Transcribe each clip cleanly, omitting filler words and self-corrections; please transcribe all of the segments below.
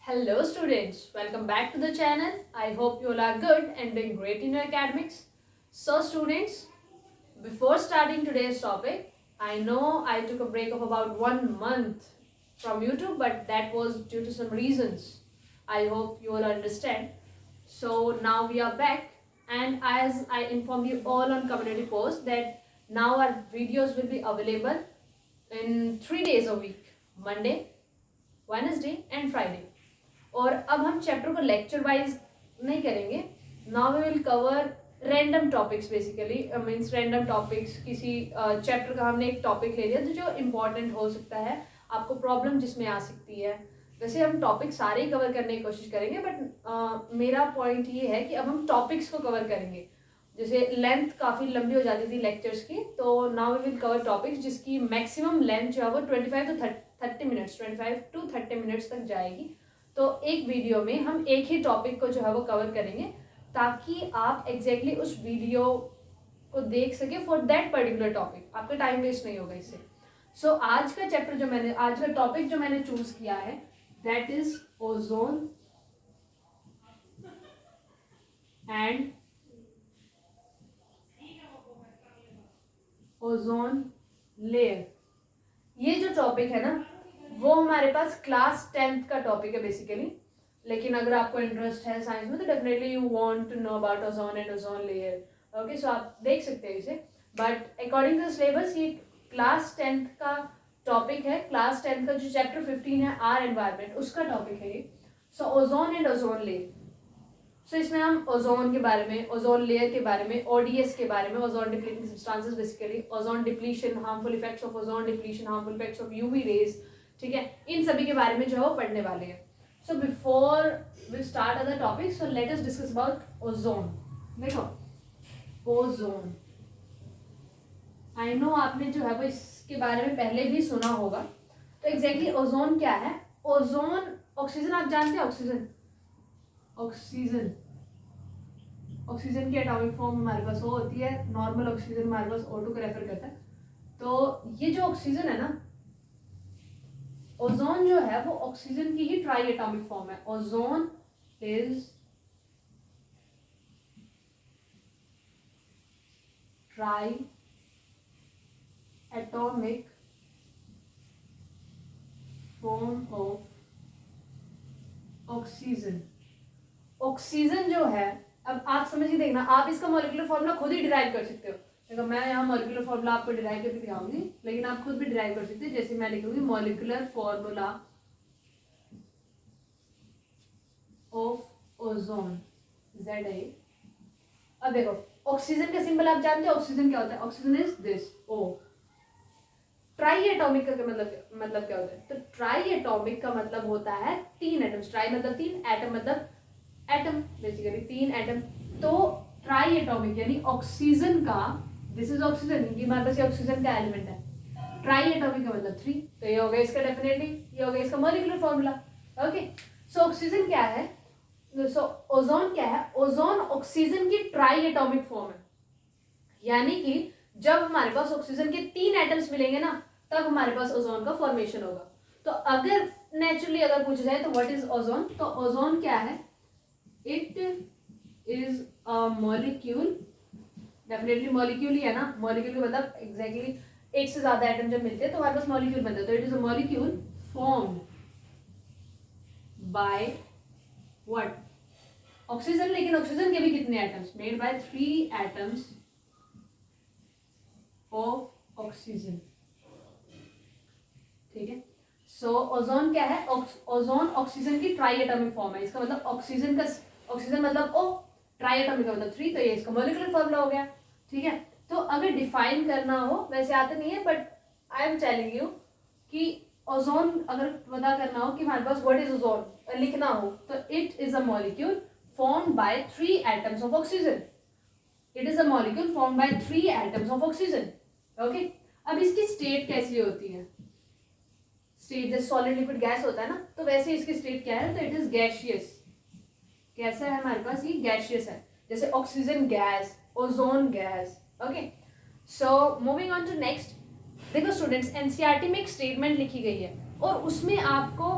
Hello students, welcome back to the channel. I hope you all are good and doing great in your academics. So students, before starting today's topic, I know I took a break of about 1 month from YouTube, but that was due to some reasons. I hope you all understand. So now we are back, and as I informed you all on community post that now our videos will be available in 3 days a week, Monday, Wednesday and Friday. और अब हम chapter को lecture wise नहीं करेंगे. Now we will cover random topics. Basically means random topics. किसी chapter का हमने एक टॉपिक ले लिया तो जो इम्पोर्टेंट हो सकता है, आपको प्रॉब्लम जिसमें आ सकती है. वैसे हम टॉपिक सारे ही कवर करने की कोशिश करेंगे, बट मेरा पॉइंट ये है कि अब हम टॉपिक्स को कवर करेंगे. जैसे लेंथ काफ़ी लंबी हो जाती थी लेक्चर्स की, तो now we will cover topics जिसकी मैक्सिमम लेंथ जो है वो 25 to 30 मिनट्स 25 to 30 मिनट्स तक जाएगी. तो एक वीडियो में हम एक ही टॉपिक को जो है वो कवर करेंगे, ताकि आप एग्जैक्टली उस वीडियो को देख सके फॉर दैट पर्टिकुलर टॉपिक. आपका टाइम वेस्ट नहीं होगा इससे. सो आज का चैप्टर आज का टॉपिक जो मैंने चूज किया है, that is ozone and ozone layer. ये जो टॉपिक है ना, वो हमारे पास क्लास 10th का टॉपिक है बेसिकली. लेकिन अगर आपको इंटरेस्ट है साइंस में तो definitely you want to know about ozone and ozone layer. Okay, so आप देख सकते हैं इसे. बट अकॉर्डिंग टू सिलेबस ये क्लास 10th का टॉपिक है. क्लास 10th का जो चैप्टर 15 है, आर एनवायरमेंट, उसका टॉपिक है ये. So ozone and ozone layer. So इसमें हम ओजोन के बारे में, ओजोन लेयर के बारे में, ओडीएस के बारे में, ozone depleting substances, basically ozone depletion, harmful effects of ozone depletion, harmful effects of UV raise, ठीक है, इन सभी के बारे में जो है वो पढ़ने वाले हैं. So before we start other topic, so let us discuss about ozone. देखो, ओजोन, आई नो आपने जो है वो इसके बारे में पहले भी सुना होगा. तो एग्जैक्टली ओजोन क्या है? ओजोन, ऑक्सीजन आप जानते हैं. ऑक्सीजन की एटॉमिक फॉर्म हमारे पास वो होती है. नॉर्मल ऑक्सीजन हमारे पास O2 को रेफर करता है. तो ये जो ऑक्सीजन है ना, ओजोन जो है वो ऑक्सीजन की ही ट्राई एटॉमिक फॉर्म है. Ozone is try atomic form of oxygen. Oxygen जो है, अब आप समझिए, देखना, आप इसका मॉलिक्यूलर फॉर्मूला खुद ही डिराइव कर सकते हो. देखो, मैं यहाँ मॉलिक्यूलर फॉर्मूला आपको डिराइव करके दिखाऊंगी, लेकिन आप खुद भी डिराइव कर सकते हैं. जैसे मैं लिखूंगी molecular formula of ozone, ZA. अब देखो, ऑक्सीजन का सिंबल आप जानते हो. ऑक्सीजन क्या होता है? Oxygen is this, O. Try atomic का मतलब क्या होता है? तो ट्राई एटॉमिक का मतलब होता है 3 एटम्स. ट्राई मतलब 3, एटम मतलब एटम, बेसिकली 3 एटम. तो ट्राई एटॉमिक यानी ऑक्सीजन का, दिस इज ऑक्सीजन, ये हमारे पास ऑक्सीजन का एलिमेंट है. ट्राई एटॉमिक का मतलब 3, तो ये हो गया इसका, डेफिनेटली ये हो गया इसका molecular formula. Okay, so oxygen क्या है? सो ओजोन क्या है? ओजोन ऑक्सीजन की ट्राई एटॉमिक फॉर्म है. यानी कि जब हमारे पास ऑक्सीजन के 3 एटम्स मिलेंगे ना, तब हमारे पास ओजोन का फॉर्मेशन होगा. तो अगर नेचुरली अगर पूछा जाए तो व्हाट इज ओजोन, तो ओजोन क्या है? It is a molecule. Definitely molecule ही है ना. मॉलिक्यूल का मतलब एग्जैक्टली एक से ज्यादा एटम जब मिलते हैं तो हमारे पास मॉलिक्यूल बनता है. तो it is a molecule formed by what? Oxygen. लेकिन ऑक्सीजन के भी कितने atoms? Made by 3 atoms of oxygen. ठीक है. सो ओजोन क्या है? ओजोन ऑक्सीजन की ट्राई एटॉमिक फॉर्म है. इसका मतलब ऑक्सीजन मतलब O, ट्राई एटॉमिक का मतलब 3, तो ये इसका मॉलिक्यूलर फॉर्मूला हो गया. ठीक है. तो अगर डिफाइन करना हो, वैसे आते नहीं है, but I am telling you कि ओजोन अगर पता करना हो कि हमारे पास व्हाट इज ओजोन लिखना हो, तो it is a molecule formed by 3 atoms of oxygen. It is a molecule formed by 3 atoms of oxygen. Okay. अब इसकी स्टेट कैसी होती है? स्टेट जैसे सॉलिड लिक्विड गैस होता है ना, तो वैसे इसकी स्टेट क्या है? तो इट इज गैसियस. कैसा है हमारे पास? ये गैसियस है. जैसे oxygen gas, ozone gas. Okay, so moving on to next. देखो स्टूडेंट्स, एनसीईआरटी में एक स्टेटमेंट लिखी गई है और उसमें आपको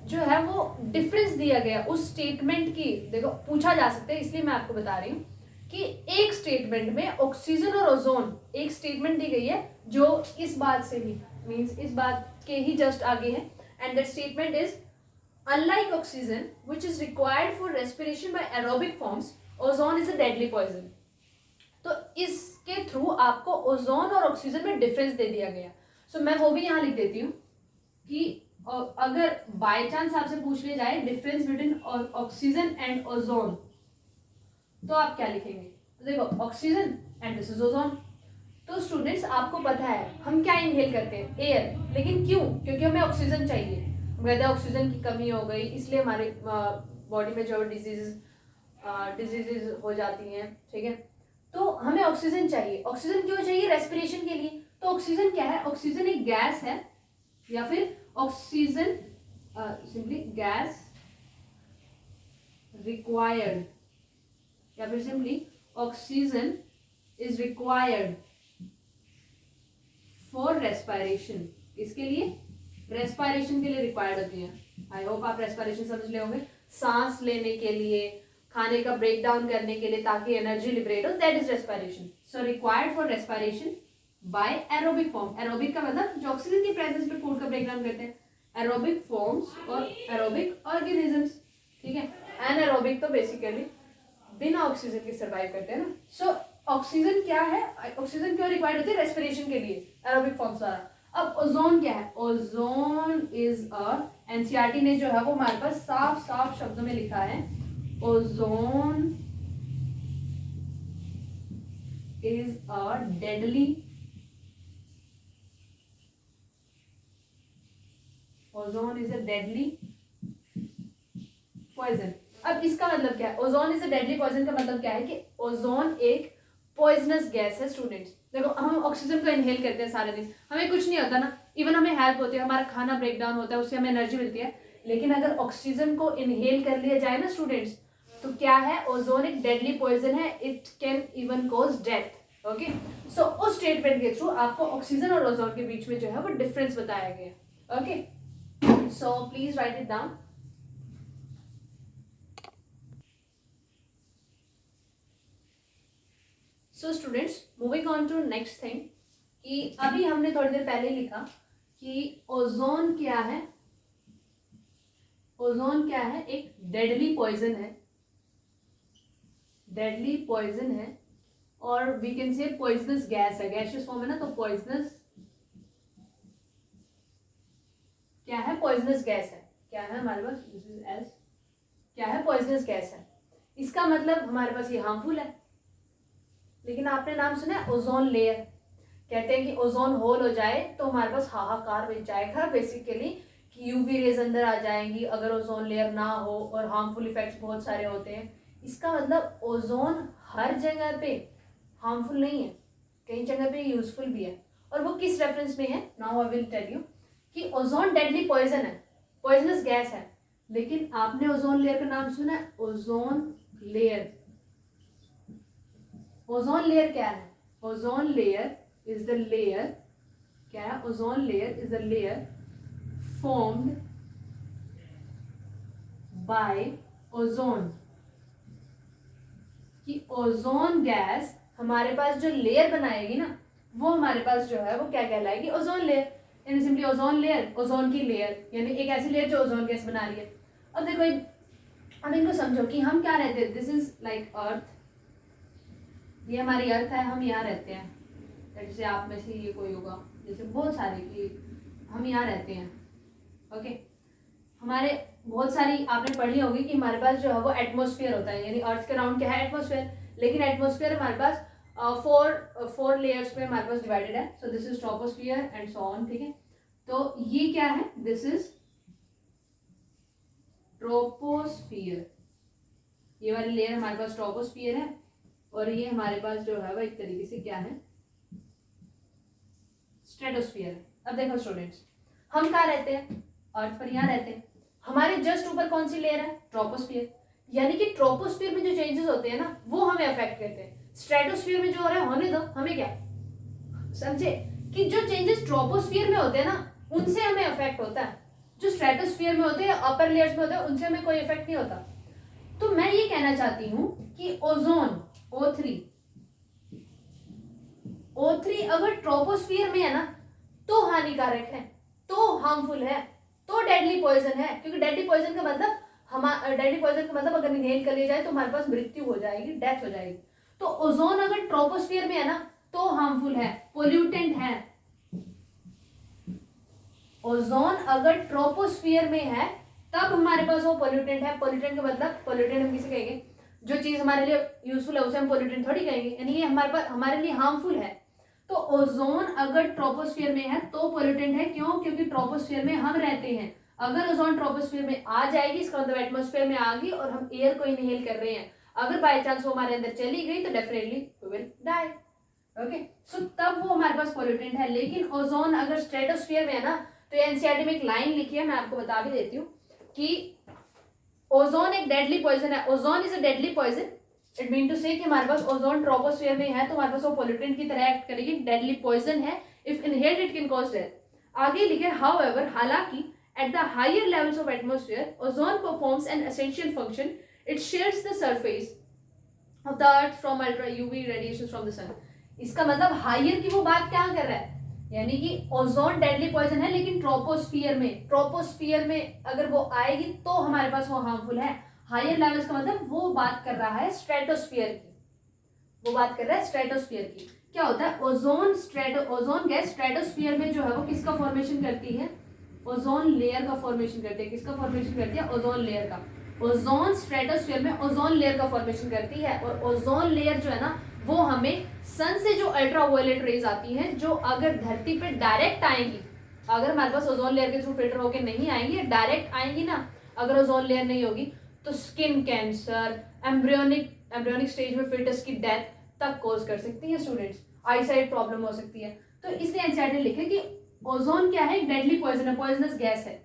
जो है वो डिफरेंस दिया गया उस स्टेटमेंट की, देखो पूछा जा सकता है इसलिए मैं आपको बता रही हूँ कि एक स्टेटमेंट में ऑक्सीजन और ओजोन, एक स्टेटमेंट दी गई है जो इस बात से ही मीन्स इस बात के ही जस्ट आगे है, and that statement is unlike oxygen which is required for respiration by aerobic forms, ozone is a deadly poison। तो इसके थ्रू आपको ओजोन और ऑक्सीजन में डिफरेंस दे दिया गया। सो मैं वो भी यहाँ लिख देती हूँ कि अगर बाय चांस आपसे पूछ लिया जाए difference between oxygen and ozone, तो आप क्या लिखेंगे? तो देखो oxygen and this is ozone. तो स्टूडेंट्स आपको पता है हम क्या इनहेल करते हैं? एयर। लेकिन क्यों? क्योंकि हमें ऑक्सीजन चाहिए। वैसे ऑक्सीजन की कमी हो गई इसलिए हमारे बॉडी में जो डिजीजेज हो जाती हैं, ठीक है। तो हमें ऑक्सीजन चाहिए। ऑक्सीजन क्यों चाहिए? रेस्पिरेशन के लिए। तो ऑक्सीजन क्या है? ऑक्सीजन एक गैस है, या फिर ऑक्सीजन सिंपली गैस रिक्वायर्ड, या फिर simply oxygen is required for respiration. इसके लिए रेस्पिरेशन के लिए रिक्वायर्ड होती है। आई होप आप रेस्पिरेशन समझ ले होंगे, सांस लेने के लिए, खाने का ब्रेक डाउन करने के लिए ताकि एनर्जी लिबरेट हो, that is respiration. So required for respiration bye aerobic form. Aerobic का मतलब जो ऑक्सीजन की प्रेजेंस में फूड का ब्रेक डाउन करते हैं, एरोबिक फॉर्म्स और एरोबिक ऑर्गेनिजम्स, ठीक है। एनारोबिक तो बेसिकली बिना ऑक्सीजन के सर्वाइव करते हैं ना। सो ऑक्सीजन क्या है? ऑक्सीजन क्यों रिक्वायर्ड होती है? रेस्पिरेशन के लिए, एरोबिक फॉर्म्स द्वारा। अब ओजोन क्या है? ओजोन इज अ, एनसीईआरटी ने जो है वो हमारे पास साफ साफ शब्दों में लिखा है, ozone is a deadly, ozone is a deadly poison. अब इसका मतलब क्या है? Ozone is a deadly poison का मतलब क्या है कि ओजोन एक पॉइजनस गैस है। स्टूडेंट्स देखो हम ऑक्सीजन को इनहेल करते हैं सारे दिन, हमें कुछ नहीं होता ना, इवन हमें हेल्प होती है, हमारा खाना ब्रेक डाउन होता है, उससे हमें एनर्जी मिलती है। लेकिन अगर ऑक्सीजन को इनहेल कर लिया जाए ना स्टूडेंट्स, तो क्या है? ओजोन एक डेडली पॉइजन है, it can even cause death. Okay, so उस स्टेटमेंट के थ्रू आपको ऑक्सीजन और ओजोन के बीच में जो है वो डिफरेंस बताया गया। Okay, so please write it down. So students moving on to next thing, कि अभी हमने थोड़ी देर पहले लिखा कि ओजोन क्या है? ओजोन क्या है? एक डेडली पॉइजन है, डेडली पॉइजन है, और we can say poisonous gas है, गैसियस फॉर्म है ना, तो पॉइजनस क्या है? पॉइजनस गैस है। क्या है हमारे पास? दिस इज एस, क्या है? पॉइजनस गैस है। इसका मतलब हमारे पास ये हार्मफुल है। लेकिन आपने नाम सुना है ओजोन लेयर? कहते हैं कि ओजोन होल हो जाए तो हमारे पास हाहाकार मच जाएगा बेसिकली, कि यूवी रेज अंदर आ जाएंगी अगर ओजोन लेयर ना हो, और हार्मफुल इफेक्ट्स बहुत सारे होते हैं। इसका मतलब ओजोन हर जगह पे हार्मफुल नहीं है, कई जगह पे यूजफुल भी है। और वो किस रेफरेंस में है? Now I will tell you कि ओजोन डेडली पॉइजन है, पॉइजनस गैस है। लेकिन आपने ओजोन लेयर का नाम सुना है? Ozone layer. ओजोन लेयर क्या है? Ozone layer is the layer, क्या है? Ozone layer is the layer formed by ozone. कि ओजोन गैस हमारे पास जो लेयर बनाएगी ना, वो हमारे पास जो है वो क्या कहलाएगी? Ozone layer. यानी सिंपली ओजोन लेयर, ओजोन की लेयर, यानी एक ऐसी लेयर जो ओजोन गैस बना रही है। अब देखो अब इनको समझो कि हम क्या रहते हैं, दिस इज लाइक अर्थ, ये हमारी अर्थ है, हम यहाँ रहते हैं। जैसे आप में से ये कोई होगा, जैसे बहुत सारे कि हम यहाँ रहते हैं। ओके, हमारे बहुत सारी आपने पढ़ी होगी कि हमारे पास जो है वो एटमॉस्फेयर होता है, यानी अर्थ के अराउंड क्या है? एटमॉस्फेयर। लेकिन एटमॉस्फेयर हमारे पास फोर लेयर्स में हमारे पास डिवाइडेड है। So this is troposphere and so on, ठीक है। तो ये क्या है? दिस इज ट्रोपोस्फियर, ये वाली लेयर हमारे पास ट्रोपोस्फियर है, और ये हमारे पास जो है वो एक तरीके से क्या है? स्ट्रेटोस्फियर। अब देखो स्टूडेंट्स, हम कहाँ रहते हैं? अर्थ पर यहाँ रहते हैं। हमारे जस्ट ऊपर कौन सी लेयर है? ट्रोपोस्फियर। यानी कि ट्रोपोस्फियर में जो चेंजेस होते हैं ना, वो हमें अफेक्ट करते हैं। स्ट्रेटोस्फियर में जो हो रहा है होने दो, हमें क्या? समझे कि जो चेंजेस ट्रोपोस्फियर में होते हैं ना, उनसे हमें अफेक्ट होता है। जो स्ट्रेटोस्फीयर में होते हैं, अपर लेयर्स में होते हैं, उनसे हमें कोई इफेक्ट नहीं होता। तो मैं ये कहना चाहती हूं कि ओजोन O3 अगर ट्रोपोस्फियर में है ना तो हानिकारक है, तो हार्मफुल है, तो डेडली पॉइजन है। क्योंकि डेडली पॉइजन का मतलब अगर इनहेल कर लिया जाए तो हमारे पास मृत्यु हो जाएगी, डेथ हो जाएगी। तो ओजोन अगर ट्रोपोस्फियर में है ना तो हार्मफुल है, पोल्यूटेंट है। ओजोन अगर ट्रोपोस्फियर में है तब हमारे पास वो पोल्यूटेंट है। पोल्यूटेंट का मतलब, पोल्यूटेंट हम किसे कहेंगे, जो चीज हमारे लिए यूजफुल है उसे हम पोल्यूटेंट थोड़ी कहेंगे, यानी ये हमारे लिए हार्मफुल है। तो ओजोन अगर ट्रोपोस्फियर में है तो पोल्यूटेंट है। क्यों? क्योंकि ट्रोपोस्फियर में हम रहते हैं। अगर ओजोन ट्रोपोस्फियर में आ जाएगी, इसका मतलब एटमोस्फेयर में आ गई और हम एयर को इनहेल कर रहे हैं, अगर बाय चांस वो हमारे अंदर चली गई तो definitely we will die. Okay, so तब वो हमारे पास पोल्यूटेंट है। लेकिन ओजोन अगर स्ट्रेटोस्फियर में है ना, तो एनसीईआरटी में एक लाइन लिखी है, मैं आपको बता भी देती हूँ कि ओजोन एक डेडली पॉइजन है। Ozone is a deadly poison. It mean to say कि हमारे पास ओजोन ट्रोपोस्फियर में है तो हमारे पास वो पोल्यूटेंट की तरह एक्ट करेगी, डेडली पॉइजन है। If inhaled it can cause death. आगे लिखे हाउएवर, हालांकि at the higher levels of atmosphere ozone performs an essential function. It shares the surface of the earth from ultra UV radiation from the sun. इसका मतलब higher की वो बात क्या कर रहा है, यानी कि ओजोन डेडली पॉइजन है लेकिन ट्रोपोस्फियर में अगर वो आएगी तो हमारे पास वो हार्मफुल है। हायर लेवल्स का मतलब वो बात कर रहा है स्ट्रेटोस्फियर की। क्या होता है, ओजोन गैस स्ट्रेटोस्फियर में जो है वो किसका फॉर्मेशन करती है, ओजोन लेयर का फॉर्मेशन करती है। किसका फॉर्मेशन करती है, ओजोन लेयर का। ओजोन स्ट्रेटोस्फियर में ओजोन लेयर का फॉर्मेशन करती है। और ओजोन लेयर जो है ना वो हमें सन से जो अल्ट्रावायलेट रेज आती हैं, जो अगर धरती पे डायरेक्ट आएंगी, अगर हमारे पास ओजोन लेयर के थ्रू फिल्टर होकर नहीं आएंगी, डायरेक्ट आएंगी ना, अगर ओजोन लेयर नहीं होगी तो स्किन कैंसर, एम्ब्रियोनिक स्टेज में फिटस की डेथ तक कॉज कर सकती है स्टूडेंट्स। आईसाइट प्रॉब्लम हो सकती है। तो इसलिए एनसीईआरटी लिखे कि ओजोन क्या है, डेडली पॉइजन है, पॉइजनस गैस है।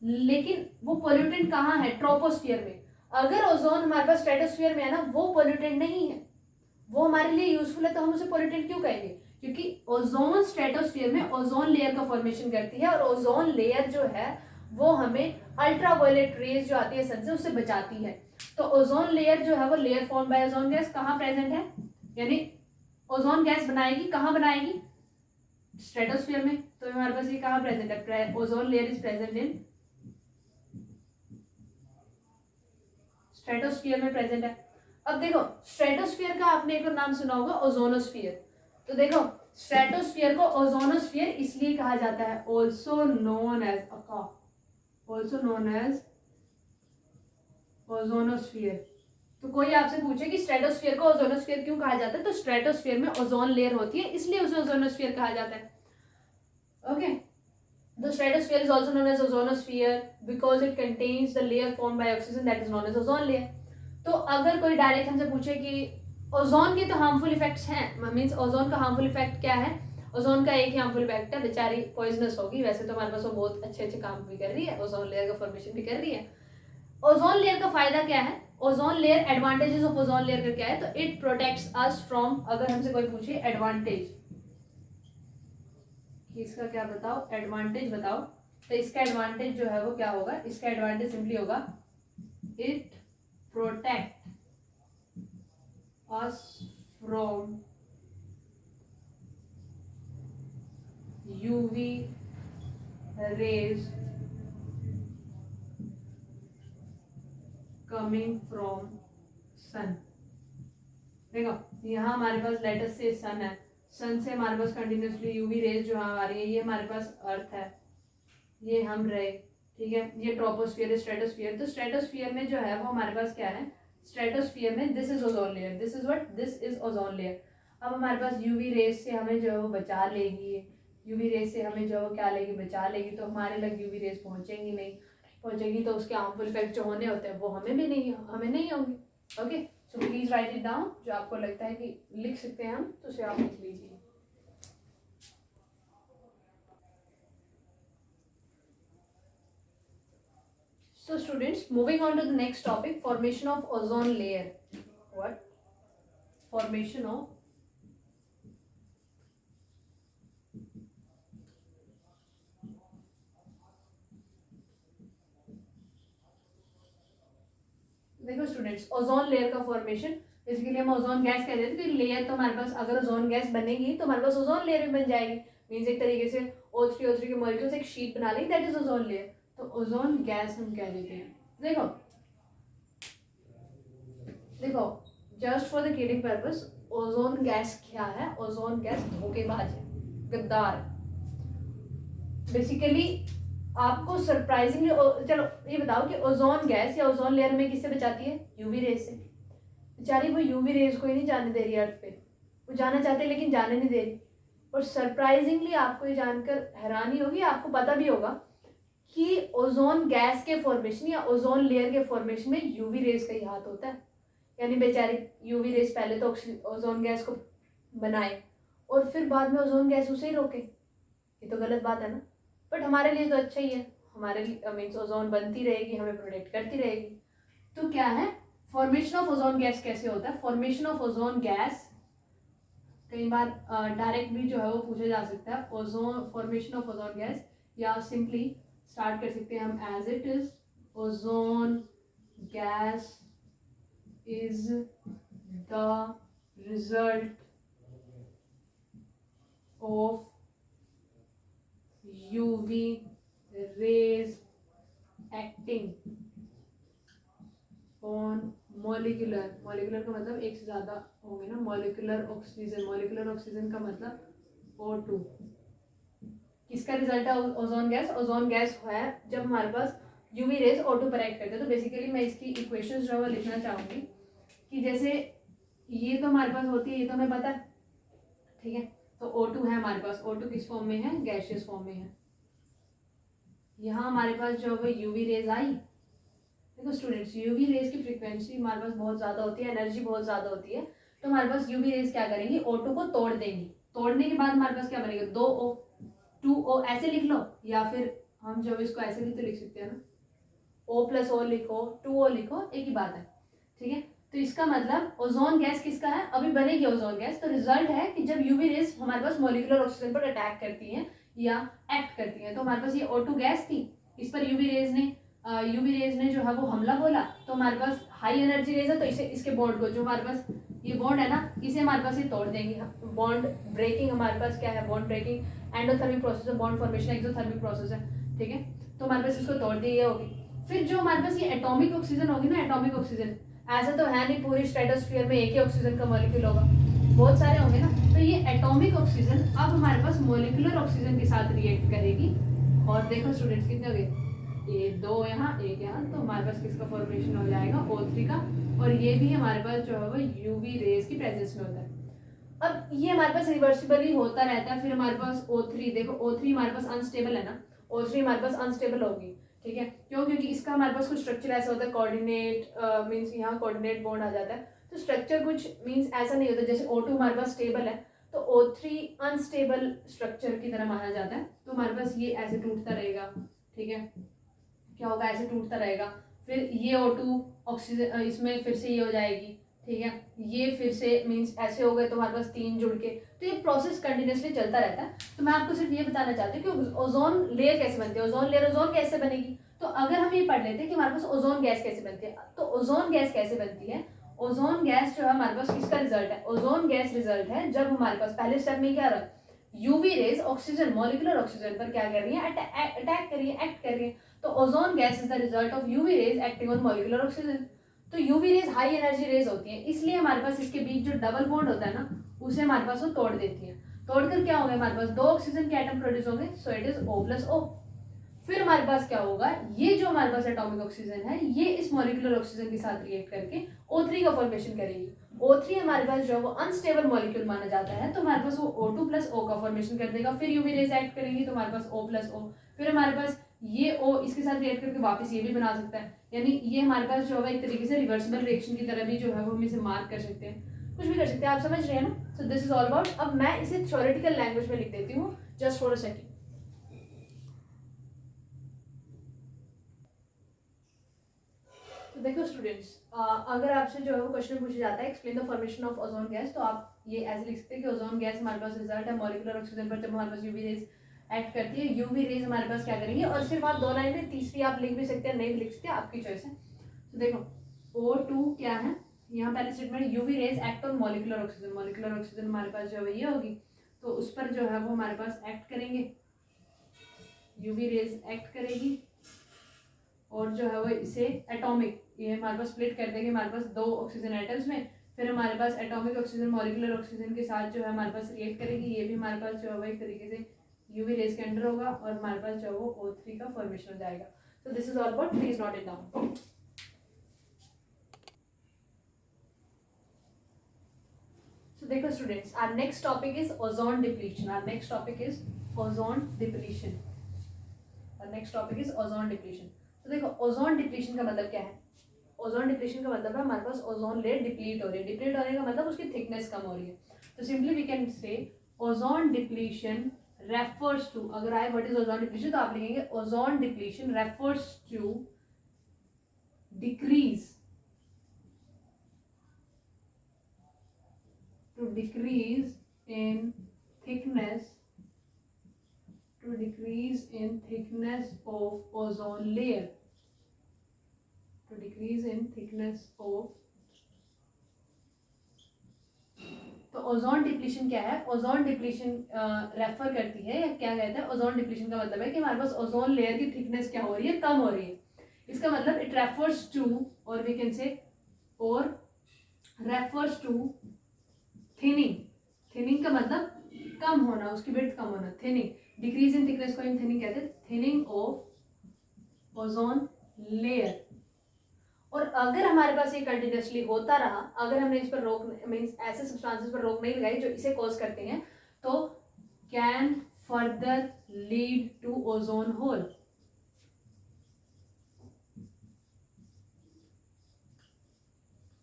लेकिन वो पोल्यूटेंट कहाँ है, ट्रोपोस्फियर में। अगर ओजोन हमारे पास स्ट्रेटोस्फियर में है ना, वो पोल्यूटेंट नहीं है, वो हमारे लिए यूजफुल है, तो हम उसे पोल्यूटेंट क्यों कहेंगे? क्योंकि ओजोन स्ट्रेटोस्फियर में ओजोन लेयर का फॉर्मेशन करती है और ओजोन लेयर जो है वो हमें अल्ट्रावायलेट रेज जो आती है सन से उससे बचाती है। तो ओजोन लेयर जो है वो layer form by ozone gas कहाँ प्रेजेंट है, यानी ओजोन गैस बनाएगी, कहाँ बनाएगी, स्ट्रेटोस्फियर में। तो हमारे पास ये कहाँ प्रेजेंट है, ozone layer is present in stratosphere में प्रेजेंट है। अब देखो स्ट्रेटोस्फियर का आपने एक और नाम सुना होगा, ओजोनोस्फियर। तो देखो स्ट्रेटोस्फियर को ओजोनोस्फियर इसलिए कहा जाता है, ऑल्सो नोन एज ओजोनोस्फियर। तो कोई आपसे पूछे कि स्ट्रेटोस्फियर को ओजोनोस्फियर क्यों कहा जाता है, तो स्ट्रेटोस्फियर में ओजोन लेयर होती है इसलिए उसे ओजोनोस्फियर कहा जाता है। Okay, the stratosphere is also known as ozonosphere because it contains the layer formed by oxygen that is known as ozone layer. तो अगर कोई डायरेक्ट हमसे पूछे कि ओजोन के तो हार्मफुल इफेक्ट्स हैं, मींस ओजोन का हार्मफुल इफेक्ट क्या है, ओजोन का एक ही हार्मफुल इफेक्ट है, बेचारी पॉइजनस होगी। वैसे तो हमारे पास वो बहुत अच्छे काम भी कर रही है, ओजोन लेयर का फॉर्मेशन भी कर रही है। ओजोन लेयर का फायदा क्या है, ozone layer, advantages of ozone layer का क्या है, तो इट प्रोटेक्ट्स अस फ्रॉम, अगर हमसे कोई पूछे एडवांटेज, इसका क्या बताओ, एडवांटेज बताओ, तो इसका एडवांटेज जो है वो क्या होगा, इसका एडवांटेज सिंपली होगा it protect us from UV rays coming from sun. देखो यहाँ हमारे पास लेटेस्ट से सन है, सन से हमारे पास कंटिन्यूसली यूवी रेज जो आ रही है, ये हमारे पास अर्थ है, ये हम रहे, ठीक है, ये ट्रोपोस्फियर है, स्ट्रेटोस्फियर। तो स्ट्रेटोस्फियर में जो है वो हमारे पास क्या है, स्ट्रेटोस्फियर में this is ozone layer, this is what, this is ozone layer. अब हमारे पास यूवी रेज से हमें जो है वो बचा लेगी, यूवी रेज से हमें जो है वो क्या लेगी, बचा लेगी। तो हमारे लग यूवी रेज पहुंचेगी तो उसके हार्मफुल इफेक्ट जो होने होते हैं वो हमें नहीं होंगे। Okay, so please write it down, जो आपको लगता है कि लिख सकते हैं हम तो उसे आप लिख लीजिए। So students, moving on to the next topic, formation of ozone layer. What? Formation students, ozone layer का फॉर्मेशन बेसिकली हम ओजोन गैस कह देते हैं, तो लेयर तो हमारे पास अगर ओजोन गैस बनेगी तो हमारे पास ओजोन लेयर भी बन जाएगी। मीन्स एक तरीके से O3 के मॉलिक्यूल्स एक शीट बना लेंगे, दैट इज ओजोन लेयर। तो ओजोन गैस हम कह देते हैं। देखो देखो just for the kidding purpose, ozone gas क्या है? ओजोन गैस धोखेबाज है, गद्दार। बेसिकली आपको सरप्राइजिंगली, चलो ये बताओ कि ओजोन गैस या ओजोन लेयर में किससे बचाती है? यूवी रेज से। बेचारी वो यूवी रेज को ही नहीं जाने दे रही अर्थ पे, वो जाना चाहते लेकिन जाने नहीं दे रही। और सरप्राइजिंगली आपको ये जानकर हैरानी होगी, आपको पता भी होगा कि ओजोन गैस के फॉर्मेशन या ओजोन लेयर के फॉर्मेशन में यूवी रेज का ही हाथ होता है। यानी बेचारी यूवी रेज पहले तो ओजोन गैस को बनाए और फिर बाद में ओजोन गैस उसे ही रोके, ये तो गलत बात है ना। बट हमारे लिए तो अच्छा ही है, हमारे लिए मीन्स ओजोन बनती रहेगी, हमें प्रोटेक्ट करती रहेगी। तो क्या है फॉर्मेशन ऑफ ओजोन गैस? कैसे होता है फॉर्मेशन ऑफ ओजोन गैस? कई बार डायरेक्ट भी जो है वो पूछा जा सकता है, ozone formation of ozone gas, या सिंपली स्टार्ट कर सकते हैं हम as it is, ozone gas is the result of UV rays acting on molecular, molecular का मतलब एक से ज़्यादा होंगे ना, मॉलिक्यूलर ऑक्सीजन, मॉलिक्यूलर ऑक्सीजन का मतलब O2। किसका रिजल्ट है ओजोन गैस? ओजोन गैस है जब हमारे पास यूवी रेज O2 पर एक्ट करते हैं। तो बेसिकली मैं इसकी इक्वेशंस जो है वो लिखना चाहूँगी कि जैसे ये तो हमारे पास होती है, ये तो हमें पता है, ठीक है। तो O2 है हमारे पास, O2 किस फॉर्म में है? गैशियस फॉर्म में है। यहाँ हमारे पास जो है यूवी रेज आई। देखो स्टूडेंट्स, यूवी रेज की फ्रीक्वेंसी हमारे पास बहुत ज़्यादा होती है, एनर्जी बहुत ज़्यादा होती है। तो हमारे पास यूवी रेज क्या करेंगी? O2 को तोड़ देंगी। तोड़ने के बाद हमारे पास क्या बनेगा? 2O, 2O ऐसे लिख लो, या फिर हम जब इसको ऐसे भी तो लिख सकते हैं ना, O प्लस O लिखो, 2O लिखो, एक ही बात है, ठीक है। तो इसका मतलब ओजोन गैस किसका है? अभी बनेगी ओजोन गैस। तो रिजल्ट है कि जब यूवी रेज हमारे पास मॉलिक्यूलर ऑक्सीजन पर अटैक करती हैं या एक्ट करती हैं, तो हमारे पास ये O2 गैस थी, इस पर यूवी रेज ने जो है वो हमला बोला, तो हमारे पास हाई एनर्जी रेज है, तो इसे इसके बॉन्ड को, जो हमारे पास ये बॉन्ड है ना, इसे हमारे पास ये तोड़ देंगे। बॉन्ड ब्रेकिंग हमारे पास क्या है? बॉन्ड ब्रेकिंग एंडोथर्मिक प्रोसेस है, बॉन्ड फॉर्मेशन एक्सोथर्मिक प्रोसेस है, ठीक है। तो हमारे पास इसको तोड़ दी होगी। फिर जो हमारे पास ये एटॉमिक ऑक्सीजन होगी ना, एटॉमिक ऑक्सीजन, ऐसा तो है नहीं पूरी स्ट्रेटोस्फीयर में एक ही ऑक्सीजन का मॉलिक्यूल होगा, बहुत सारे होंगे ना। तो ये एटॉमिक ऑक्सीजन अब हमारे पास मॉलिक्यूलर ऑक्सीजन के साथ रिएक्ट करेगी। और देखो स्टूडेंट्स कितने हो गए? ये 2 यहाँ, 1 यहाँ, तो हमारे पास किसका फॉर्मेशन हो जाएगा? O3 का। और ये भी हमारे पास जो है वो यूवी रेज की प्रेजेंस में होता है। अब ये हमारे पास रिवर्सिबली होता रहता है। फिर हमारे पास O3, देखो O3 हमारे पास अनस्टेबल है ना, O3 हमारे पास अनस्टेबल होगी, ठीक है। क्यों? क्योंकि इसका हमारे पास कुछ स्ट्रक्चर ऐसा होता है, कोऑर्डिनेट मीन्स यहाँ कोऑर्डिनेट बॉन्ड आ जाता है। तो स्ट्रक्चर कुछ मीन्स ऐसा नहीं होता, जैसे O2 हमारे पास स्टेबल है तो O3 अनस्टेबल स्ट्रक्चर की तरह माना जाता है। तो हमारे पास ये ऐसे टूटता रहेगा, ठीक है। क्या होगा? ऐसे टूटता रहेगा। फिर ये O2 ऑक्सीजन इसमें फिर से ये हो जाएगी, ठीक है। ये फिर से मीन्स ऐसे हो गए, तो हमारे पास 3 जुड़ के, तो ये प्रोसेस कंटिन्यूसली चलता रहता है। तो मैं आपको सिर्फ ये बताना चाहती हूँ कि ओजोन लेयर कैसे बनती है, ओजोन लेयर ओजोन गैस से बनेगी। तो अगर हम ये पढ़ लेते हैं कि हमारे पास ओजोन गैस कैसे बनती है, तो ओजोन गैस कैसे बनती है? ओजोन गैस जो है हमारे पास किसका रिजल्ट है? ओजोन गैस रिजल्ट है जब हमारे पास पहले स्टेप में क्या रहा, UV rays oxygen, molecular oxygen पर क्या कर रही है? अटैक कर रही है, एक्ट कर रही है। तो ozone gas is the result of UV rays acting on molecular oxygen. तो UV rays high energy rays होती हैं, इसलिए हमारे पास इसके बीच जो डबल बॉन्ड होता है ना, उसे हमारे पास वो तोड़ देती है। तोड़कर क्या होगा? हमारे पास 2 ऑक्सीजन के एटम प्रोड्यूस होंगे, so it is O plus O। फिर हमारे पास क्या होगा? ये जो हमारे पास एटॉमिक ऑक्सीजन है, ये इस मॉलिक्यूलर ऑक्सीजन के साथ रिएक्ट करके O3 का फॉर्मेशन करेगी। O3 हमारे पास जो है वो अनस्टेबल मॉलिक्यूल माना जाता है, तो हमारे पास वो O2 प्लस O का फॉर्मेशन कर देगा। फिर यूवी रेज एक्ट करेंगी तो हमारे पास O प्लस O। फिर हमारे पास ये O इसके साथ रिएक्ट करके वापस ये भी बना सकता है। यानी ये हमारे पास जो है एक तरीके से रिवर्सिबल रिएक्शन की तरह भी जो है वो हम इसे मार्क कर सकते हैं, कुछ भी कर सकते हैं। आप समझ रहे हैं ना? So this is all about. अब मैं इसे थ्योरेटिकल लैंग्वेज में लिख देती हूँ, जस्ट फॉर अ सेकेंड। तो देखो स्टूडेंट्स, अगर आपसे जो है वो क्वेश्चन पूछा जाता है explain the formation of ozone gas, तो आप ये ऐसे लिख सकते हैं कि ओजोन गैस हमारे पास रिजल्ट है मॉलिक्यूलर ऑक्सीजन पर जब हमारे पास यूवी रेज एक्ट करती है। यूवी रेज हमारे पास क्या करेंगे? और सिर्फ आप 2 लाइन में, तीसरी आप लिख भी सकते हैं, नहीं भी लिख सकते, आपकी चॉइस है। तो देखो O2 क्या है, यहाँ पहले statement UV rays act on molecular oxygen, molecular oxygen हमारे पास जो है ये होगी, तो उस पर जो है वो हमारे पास एक्ट करेंगे, यूवी रेज एक्ट करेगी और जो है वो इसे एटॉमिक, ये हमारे पास स्प्लिट कर देंगे हमारे पास 2 ऑक्सीजन एटम्स में, फिर हमारे पास एटॉमिक ऑक्सीजन मॉलिक्यूलर ऑक्सीजन के साथ जो है हमारे पास रिएक्ट करेगी, ये भी हमारे पास जो है वो एक तरीके से यूवी रेज के अंडर होगा और हमारे पास जो है वो O3 का फॉर्मेशन हो जाएगा। So this is all about, please note it down. So देखो students, our next topic is ozone depletion. Our next topic is ozone depletion. Our next topic is ozone depletion. तो देखो ozone depletion का मतलब क्या है, ozone depletion का मतलब है हमारे पास ओजोन लेयर डिप्लीट हो रही है, डिप्लीट होने का मतलब उसकी थिकनेस कम हो रही है, तो simply we can say ozone depletion refers to, अगर आए व्हाट इज ओजोन डिप्लीशन तो आप लिखेंगे ozone depletion refers to decrease in thickness of ozone layer, to decrease in thickness of, तो ओजोन डिप्लीशन क्या है, ओजोन डिप्लीशन रेफर करती है या क्या कहते हैं, ओजोन डिप्लीशन का मतलब है कि हमारे पास ओजोन लेयर की थिकनेस क्या हो रही है, कम हो रही है, इसका मतलब इट रेफर्स टू, और वी कैन से और रेफर्स टू थिनिंग, थिनिंग का मतलब कम होना, उसकी विड्थ कम होना, थिनिंग, डिक्रीज इन थिकनेस को थिनिंग कहते हैं, थिनिंग ऑफ ओजोन लेयर। और अगर हमारे पास ये कंटिन्यूसली होता रहा, अगर हमने इस पर रोक मीन्स ऐसे सब्सटेंसेस पर रोक नहीं लगाई जो इसे कॉज करते हैं, तो can further lead to ozone hole.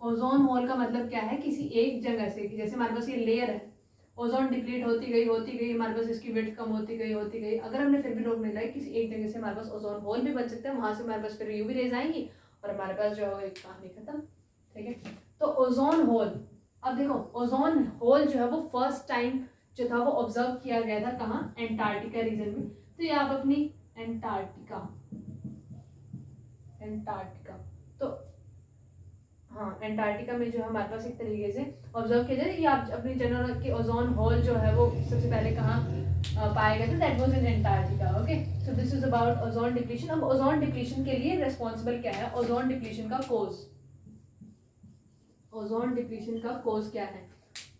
Ozone hole का मतलब क्या है, किसी एक जगह से, जैसे हमारे पास ये लेयर है, ओजोन डिप्लीट होती गई हमारे पास इसकी विड्थ कम होती गई, अगर हमने फिर भी रोक नहीं लगाई, किसी एक जगह से हमारे पास ओजोन होल भी बन सकता है, वहां से हमारे पास फिर यूवी रेज आएंगी और हमारे पास जो है एक कहानी खत्म। ठीक है, तो ओजोन होल, अब देखो ओजोन होल जो है वो फर्स्ट टाइम जो था वो ऑब्जर्व किया गया था कहाँ, एंटार्क्टिका रीजन में, तो ये आप अपनी एंटार्क्टिका, तो हाँ एंटार्क्टिका में जो हमारे पास एक तरीके से ऑब्जर्व किया जाए, ये आप अपनी जनरल की ओजोन होल जो है वो सबसे पहले कहाँ पाया गया था, that was in Antarctica. Okay, so this is about ozone depletion. अब ओजोन डिप्लीशन के लिए रिस्पॉन्सिबल क्या है, ओजोन डिप्लीशन का कोज, ओजोन डिप्लीशन का कोज क्या है,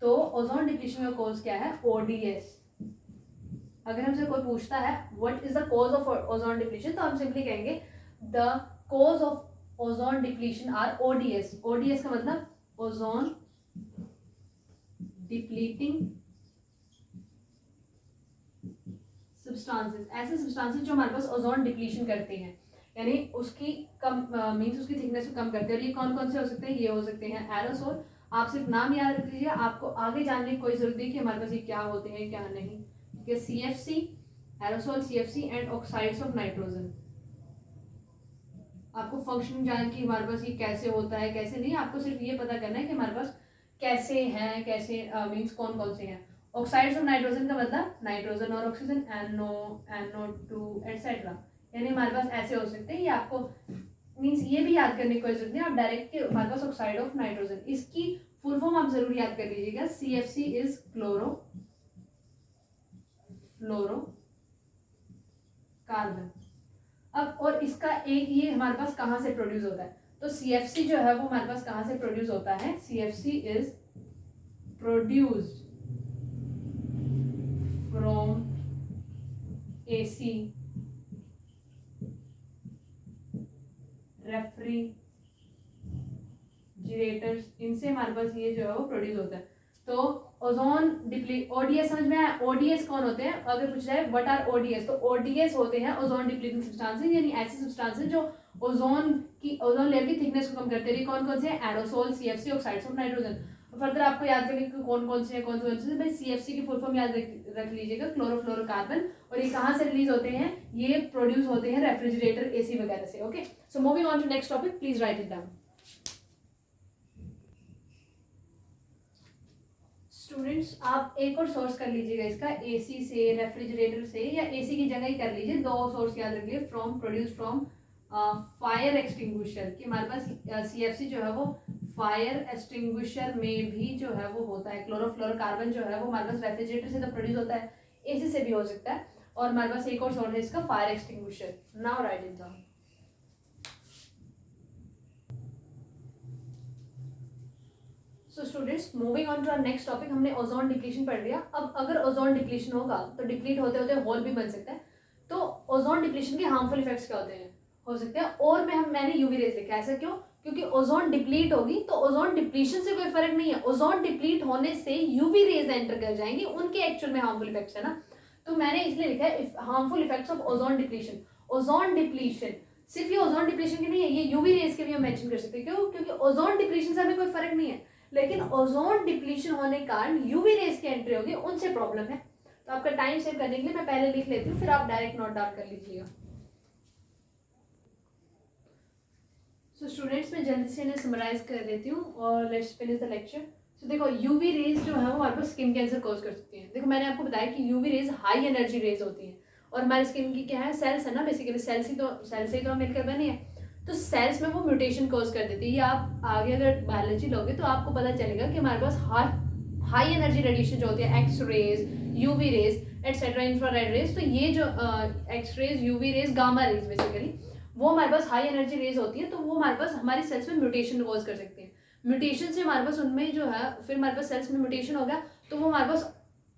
तो ओजोन डिप्लीशन का कोज क्या है, ओडीएस। अगर हमसे कोई पूछता है what is the cause of ozone depletion, तो हम सिंपली कहेंगे the cause of ozone depletion are ODS. ODS का मतलब ओजोन डिप्लीटिंग सब्सटेंसेस, ऐसे सब्सटेंसेस जो हमारे पास ओजोन डिप्लीशन करते हैं, यानी उसकी कम मींस उसकी थिकनेस को कम करते हैं, और ये कौन कौन से हो सकते हैं, ये हो सकते हैं एरोसोल, आप सिर्फ नाम याद रख लीजिए, आपको आगे जानने की कोई जरूरत नहीं कि हमारे पास ये क्या होते हैं क्या नहीं। ठीक है, CFC, aerosol, CFC and oxides of nitrogen. आपको फंक्शन जान की हमारे पास ये कैसे होता है कैसे नहीं, आपको सिर्फ ये पता करना है कि हमारे पास कैसे हैं, कैसे मींस कौन कौन से हैं। ऑक्साइड्स ऑफ नाइट्रोजन का मतलब नाइट्रोजन और ऑक्सीजन, NO2 एटसेट्रा, यानी हमारे पास ऐसे हो सकते हैं, ये आपको मींस ये भी याद करने की कोई जरूरत नहीं, आप डायरेक्ट हमारे पास ऑक्साइड ऑफ नाइट्रोजन, इसकी फुल फॉर्म आप जरूर याद कर लीजिएगा, CFC इज क्लोरो कार्बन। अब और इसका एक ये हमारे पास कहाँ से प्रोड्यूस होता है, तो CFC जो है वो हमारे पास कहाँ से प्रोड्यूस होता है, CFC is produced from AC refrigerators, इनसे हमारे पास ये जो है वो प्रोड्यूस होता है। तो ओजोन डिप्लीट, ओडीएस समझ में आया, ओडीएस कौन होते हैं, अगर पूछ जाए व्हाट आर ओडीएस, तो ओडीएस होते हैं ओजोन डिप्लीटिंग सब्सटेंसेस, यानी ऐसे सब्सटेंसेस जो ओजोन लेयर की थिकनेस को कम करते हैं। कौन कौन से हैं, aerosol, CFC, oxides of nitrogen. Further आपको याद करने की कौन कौन से हैं, कौन कौन से, भाई सीएफसी की फुल फॉर्म याद रख लीजिएगा, क्लोरोफ्लोरोकार्बन, और ये कहाँ से रिलीज होते हैं, ये प्रोड्यूस होते हैं रेफ्रिजरेटर, एसी वगैरह से। Okay, so moving on to next topic, please write it down. Students आप एक और सोर्स कर लीजिएगा इसका, एसी से, रेफ्रिजरेटर से, या एसी की जगह ही कर लीजिए, दो सोर्स याद रखिए, from, produce from fire extinguisher, कि हमारे पास CFC जो है वो फायर एक्सटिंग्विशर में भी जो है वो होता है। क्लोरोफ्लोरोकार्बन जो है वो हमारे पास रेफ्रिजरेटर से तो प्रोड्यूस होता है, AC से भी हो सकता है। और हमारे पास एक और सोर्स है इसका, fire extinguisher. Now write it down. So students, moving on to our next topic, हमने ओजोन डिप्लीशन पढ़ लिया। अब अगर ओजोन डिप्लीशन होगा तो डिप्लीट होते होते होल भी बन सकता है। तो ओजोन डिप्लीशन के हार्मफुल इफेक्ट्स क्या होते हैं, हो सकते हैं। और मैंने यूवी रेज लिखा है, ऐसा क्यों? क्योंकि ओजोन डिप्लीट होगी तो ओजोन डिप्लीशन से कोई फर्क नहीं है, ओजोन डिप्लीट होने से यूवी रेज एंटर कर जाएंगी, उनके एक्चुअल में हार्मफुल इफेक्ट्स है ना। तो मैंने इसलिए लिखा है harmful effects of ozone depletion. Ozone depletion सिर्फ ये ओजोन डिप्लीशन के नहीं है, ये यूवी रेज के भी हम मेंशन कर सकते हैं। क्यों? क्योंकि ओजोन डिप्लीशन से हमें कोई फर्क नहीं है, लेकिन ओजोन डिप्लीशन होने के कारण यूवी रेज की एंट्री होगी, उनसे प्रॉब्लम है। तो आपका टाइम सेव करने के लिए मैं पहले लिख लेती हूँ, फिर आप डायरेक्ट नोट डाउन कर लीजिएगा। सो स्टूडेंट्स, मैं जल्दी से इन्हें समराइज कर देती हूँ और लेट्स फिनिश द लेक्चर। सो देखो, यूवी रेज जो है वो हमारे पास स्किन कैंसर कॉज कर सकती है। देखो, मैंने आपको बताया कि UV rays high energy rays होती है, और हमारी स्किन की क्या है, सेल्स है ना, बेसिकली सेल से ही तो हम मिलकर बने हैं। तो सेल्स में वो म्यूटेशन कॉज कर देती है। ये आप आगे अगर बायोलॉजी लोगे तो आपको पता चलेगा कि हमारे पास हाई एनर्जी रेडिएशन जो होती है, X rays, UV rays etcetera, infrared rays. तो ये जो X rays, UV rays, gamma rays basically वो हमारे पास हाई एनर्जी रेज होती है। तो वो हमारे पास हमारी सेल्स में म्यूटेशन कॉज कर सकती है। म्यूटेशन से हमारे पास उनमें जो है, फिर हमारे पास सेल्स में म्यूटेशन हो गया तो वो हमारे पास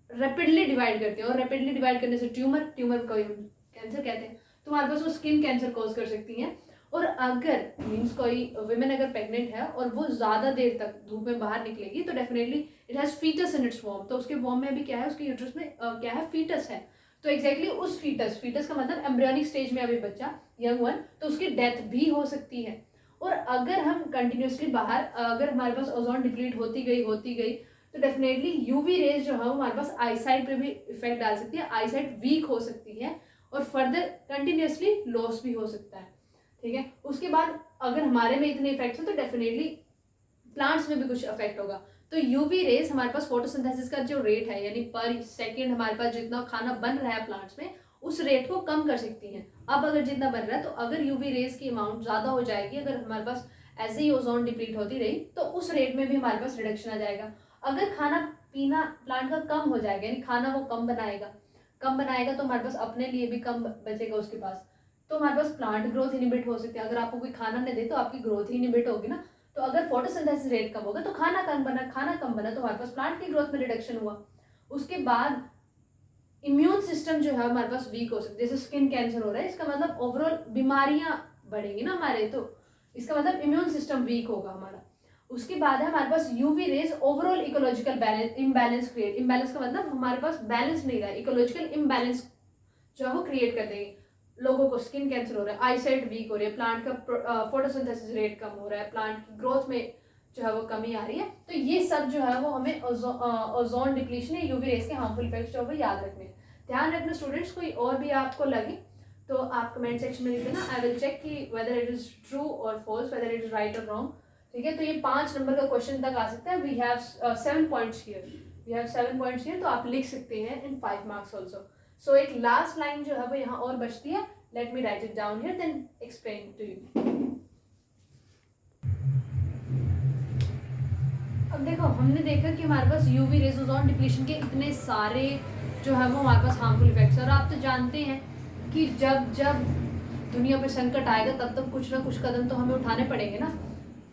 रैपिडली डिवाइड करती है, और रैपिडली डिवाइड करने से ट्यूमर को कैंसर कहते हैं। तो हमारे पास वो स्किन कैंसर कॉज कर सकती हैं। और अगर मीन्स कोई विमेन अगर प्रेग्नेंट है और वो ज़्यादा देर तक धूप में बाहर निकलेगी तो definitely it has foetus in its वॉर्म। तो उसके वॉर्म में भी क्या है, उसके यूट्रस में क्या है, फीटस है। तो एग्जैक्टली उस फीटस का मतलब एम्ब्रियोनिक स्टेज में अभी बच्चा, यंग वन, तो उसकी डेथ भी हो सकती है। और अगर हम कंटिन्यूसली बाहर, अगर हमारे पास ओजोन डिप्लीट होती गई तो डेफिनेटली यूवी रेज जो है वो हमारे पास आईसाइट पे भी इफेक्ट डाल सकती है, आईसाइट वीक हो सकती है और फर्दर कंटिन्यूसली लॉस भी हो सकता है। ठीक है, उसके बाद अगर हमारे में इतने इफेक्ट्स हैं तो डेफिनेटली प्लांट्स में भी कुछ इफेक्ट होगा। तो यूवी रेज हमारे पास फोटोसिंथेसिस का जो रेट है, यानी पर सेकेंड हमारे पास जितना खाना बन रहा है प्लांट्स में, उस रेट को कम कर सकती हैं। अब अगर जितना बन रहा है, तो अगर यूवी रेज की अमाउंट ज़्यादा हो जाएगी, अगर हमारे पास ऐसे ही ओजोन डिप्लीट होती रही तो उस रेट में भी हमारे पास रिडक्शन आ जाएगा। अगर खाना पीना प्लांट का कम हो जाएगा, यानी खाना वो कम बनाएगा तो हमारे पास अपने लिए भी कम बचेगा उसके पास, तो हमारे पास प्लांट ग्रोथ इनिबिट हो सकती है। अगर आपको कोई खाना नहीं दे तो आपकी ग्रोथ ही इनिबिट होगी ना। तो अगर फोटोसिंथेसिस रेट कम होगा तो खाना कम बना तो हमारे पास प्लांट की ग्रोथ में रिडक्शन हुआ। उसके बाद इम्यून सिस्टम जो है हमारे पास वीक हो सकती है। जैसे स्किन कैंसर हो रहा है, इसका मतलब ओवरऑल बीमारियां बढ़ेंगी ना हमारे, तो इसका मतलब इम्यून सिस्टम वीक होगा हमारा। उसके बाद है हमारे पास UV rays overall ecological imbalance create. Imbalance का मतलब हमारे पास बैलेंस नहीं रहा, इकोलॉजिकल इम्बैलेंस जो है वो क्रिएट कर देंगे। लोगों को स्किन कैंसर हो रहा है, आईसाइट वीक हो रही है, प्लांट का फोटोसिंथेसिस रेट कम हो रहा है, प्लांट की ग्रोथ में जो है वो कमी आ रही है। तो ये सब जो है वो हमें ओजोन डिप्लीशन या यूवी रेज के हार्मफुल इफेक्ट्स जो है वो याद रखने हैं। ध्यान रखना स्टूडेंट्स, कोई और भी आपको लगे तो आप कमेंट सेक्शन में लिख देना। आई विल चेक कि वेदर इट इज ट्रू और false, whether it is right और रॉन्ग। ठीक है, तो ये 5 नंबर का क्वेश्चन तक आ सकता है। वी हैव 7 पॉइंट्स हियर, तो आप लिख सकते हैं इन 5 मार्क्स ऑल्सो। सो एक लास्ट लाइन जो है वो यहाँ और बचती है, let me write it down here then explain to you. अब देखो, हमने देखा कि हमारे पास यूवी रेज, ओजोन डिप्लीशन के इतने सारे जो है वो हमारे पास हार्मफुल इफेक्ट्स है। और आप तो जानते हैं कि जब जब दुनिया पर संकट आएगा तब तब कुछ ना कुछ कदम तो हमें उठाने पड़ेंगे ना।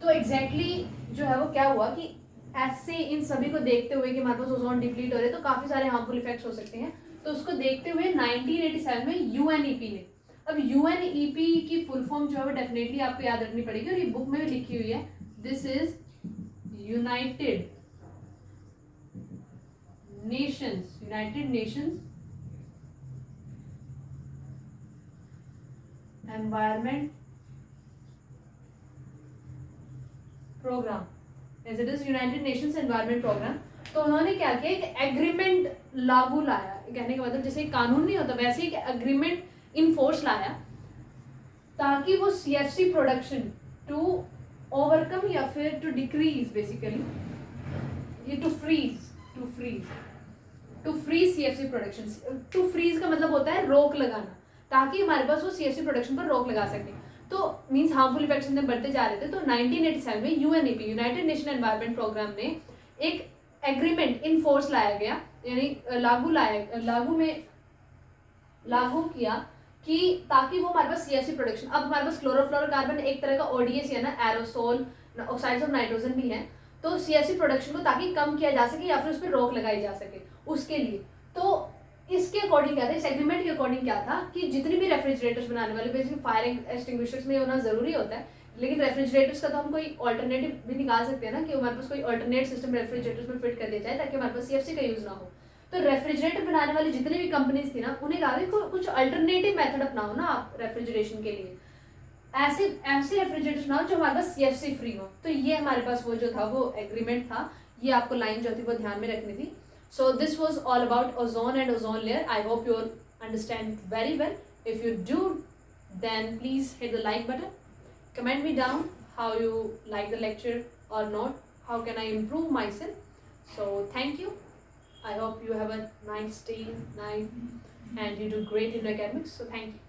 तो एग्जैक्टली जो है वो क्या हुआ कि ऐसे इन सभी को देखते हुए कि हमारे पास ओजोन डिप्लीट हो रहे तो काफ़ी सारे हार्मफुल इफेक्ट्स हो सकते हैं। तो उसको देखते हुए 1987 में यूएनईपी ने, अब यूएनईपी की फुल फॉर्म जो है वो डेफिनेटली आपको याद रखनी पड़ेगी और ये बुक में भी लिखी हुई है। This is United Nations environment programme, as it is United Nations environment programme. तो उन्होंने क्या किया, एक एग्रीमेंट लागू लाया। कहने का मतलब जैसे कानून नहीं होता वैसे एक एग्रीमेंट इन फोर्स लाया, ताकि वो सीएफसी प्रोडक्शन टू ओवरकम या फिर टू डिक्रीज, बेसिकली ये to freeze CFC production. To freeze का मतलब होता है रोक लगाना, ताकि हमारे पास वो सीएफसी प्रोडक्शन पर रोक लगा सके। तो मीन्स हार्मफुल इफेक्ट्स इतने बढ़ते जा रहे थे, तो 1987 में UNEP, United Nation environment programme ने एक एग्रीमेंट इन फोर्स लाया गया, यानी लागू किया कि ताकि वो हमारे पास सीएफसी प्रोडक्शन, अब हमारे पास क्लोरोफ्लोरोकार्बन एक तरह का ओडीएस है ना, एरोसोल ऑक्साइड्स ऑफ नाइट्रोजन भी है, तो सीएफसी प्रोडक्शन को ताकि कम किया जा सके या फिर उस पर रोक लगाई जा सके उसके लिए। तो इसके अकॉर्डिंग क्या था, इस एग्रीमेंट के अकॉर्डिंग क्या था कि जितनी भी रेफ्रिजरेटर्स बनाने वाले, बेसिकली फायर एक्सटिंग्विशर्स में होना जरूरी होता है, लेकिन रेफ्रिजरेटर्स का तो हम कोई ऑल्टरनेटिव भी निकाल सकते हैं ना, कि हमारे पास कोई ऑल्टरनेट सिस्टम रेफ्रिजरेटर्स में फिट कर दिया जाए ताकि हमारे पास सीएफसी का यूज ना हो। तो रेफ्रिजरेटर बनाने वाली जितनी भी कंपनीज थी ना, उन्हें कहा कि कुछ अल्टरनेटिव मेथड अपनाओ ना आप रेफ्रिजरेशन के लिए, ऐसे रेफ्रिजरेटर्स बनाओ जो हमारे पास सीएफसी फ्री हो। तो ये हमारे पास वो जो था वो एग्रीमेंट था, ये आपको लाइन जो थी वो ध्यान में रखनी थी। So this was all about ozone and ozone layer. I hope you all understand very well. If you do, then please hit the like button. Comment me down how you like the lecture or not. How can I improve myself? So thank you. I hope you have a nice day, night, and you do great in academics. So thank you.